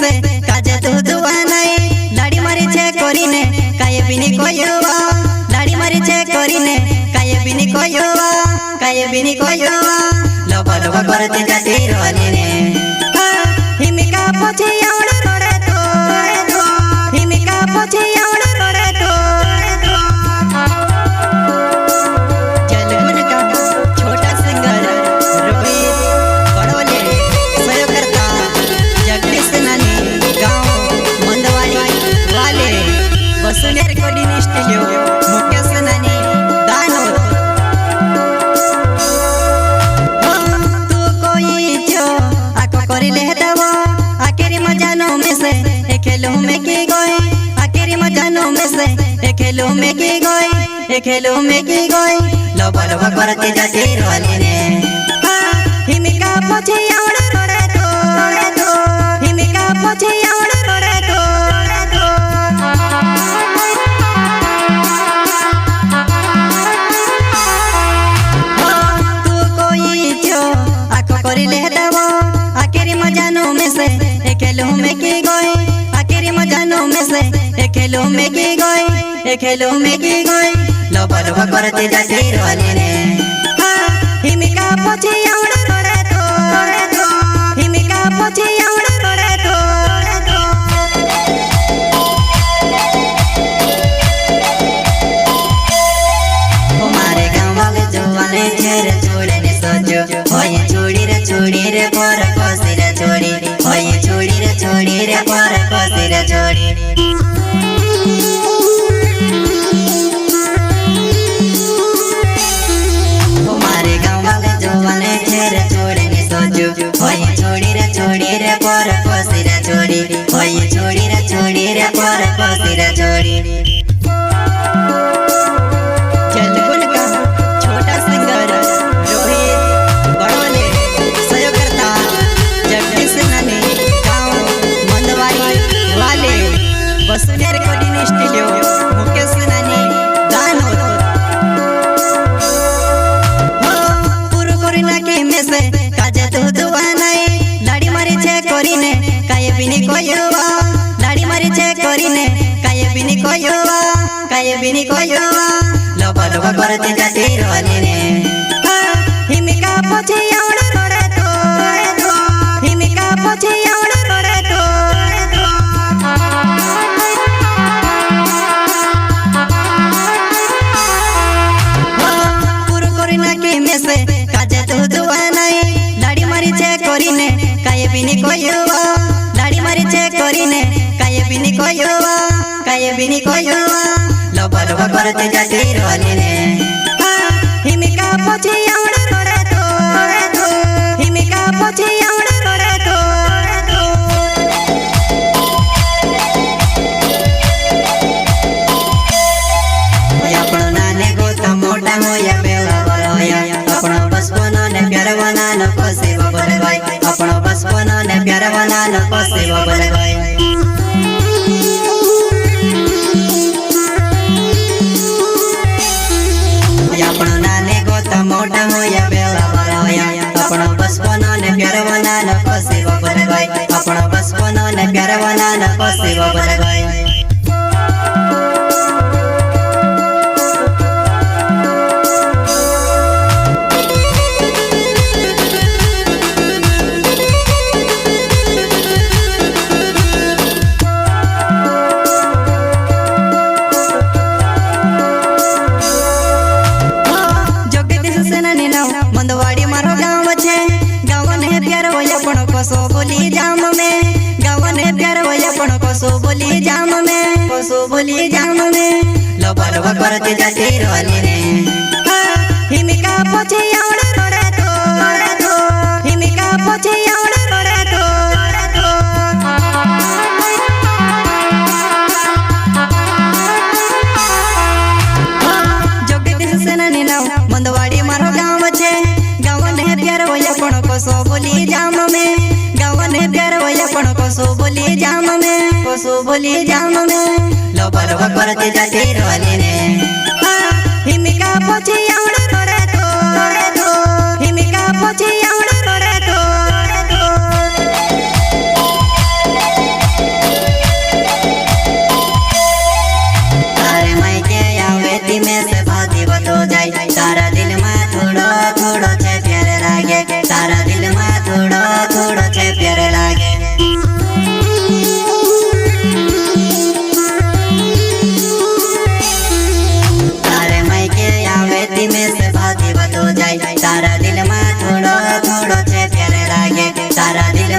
से काजे तू दुआ नहीं दाढ़ी मारी छे कोरीने काये बिनी कोयोवा दाढ़ी मारी छे कोरीने काये बिनी कोयोवा लोबा लोबा करते जाती रोने ने हिमिका पोछे आवड़ रोड़े तो हिमिका पोछे आवड़ रोड़े तो जलगुन का छोटा सिंगर रोहित बड़ोले सहयोग करता जगदीश नानी गांव मंदवाड़ी वाले वसुंधरा रिकॉर्डिंग स्टूडियो मुकेश नानी दानोद तू कोई जो आको करी ले दवा आकेरी मजानो में से खेलो में की गई आकेरी मजानो में से खेलो में की गई लोबा लोबा करते जाती रोने ने हिमिका पोछे आवड़ रोड़े तो हिमिका पोछे आवड़ रोड़े तो तू कोई जो आको करी ले दवा आकेरी मजानो में से खेलो में की गई आकेरी मजानो में से खेलो में की गई लोबा लोबा करते जाती रोने ने हिमिका पोछे आवड़ रोड़े तो हिमिका पोछे आवड़ रोड़े तो हमारे गांव वाले जवाने छेरे छोड़े ने सोचो होए छोड़ी रे पर कोसी रे छोड़ी होए छोड़ी रे पर कोसी रे छोड़ी होए छोड़ी रे पर कोसी रे छोड़ी होए छोड़ी रे पर कोसी रे छोड़ी जलगुन का छोटा सिंगर रोहित बड़ोले सहयोग करता जगदीश नानी गांव मंदवाड़ी वाले वसुंधरा रिकॉर्डिंग स्टूडियो मुकेश नानी दानोद पूरा कोरिना के में से काजे तू दुआ नहीं दाढ़ी मारी छे कोरीने काये बिनी कोयोवा दाढ़ी मारी छे कोरीने काये बिनी कोयोवा लोबा लोबा करते जाती रोने ने हिमिका पोछे आवड़ रोड़े तो हिमिका पोछे आवड़ रोड़े तो पूरा कोरिना के में से काजे तू दुआ नहीं दाढ़ी मारी छे कोरीने काये बिनी कोयोवा दाढ़ी मारी छे कोरीने काये बिनी कोयोवा लोबा लोबा करते जाती रोने ने हिमिका पोछे आवड़ रोड़े तो हिमिका पोछे आवड़ रोड़े तो આપણો નાને ગોતા મોટા હોયા બેલા વરોયા આપણો બસપનો ને પ્યારવાના ન કોસે બબલ ભાઈ આપણો બસપનો ને પ્યારવાના ન કોસે બબલ ભાઈ આપણો નાને ગોતા મોટા હોયા બેલા વરોયા આપણો બસપનો ને પ્યારવાના ન કોસે બબલ ભાઈ આપણો બસપનો ને પ્યારવાના ન કોસે બબલ ભાઈ मंदवाड़ी मारो गाँव छे गाँव ने प्यार होया पण कोसो बोली जाम में गाँव ने प्यार होया पण कोसो बोली जाम में लोबा लोबा करते जाती रोने ने हिमिका पोछे आवड़ रोड़े तो हिमिका पोछे आवड़ रोड़े तो जगदीश सेनानी नाव मंदवाड़ी मारो गाँव छे गाँव ने प्यार होया पण कोसो बोली जाम में गाँव ने प्यार होया पण कोसो बोली जाम में लोबा लोबा करते जाती रोने ने हिमिका पोछे आवड़ रोड़े तो हिमिका पोछे आवड़ रोड़े तो हमारा दिल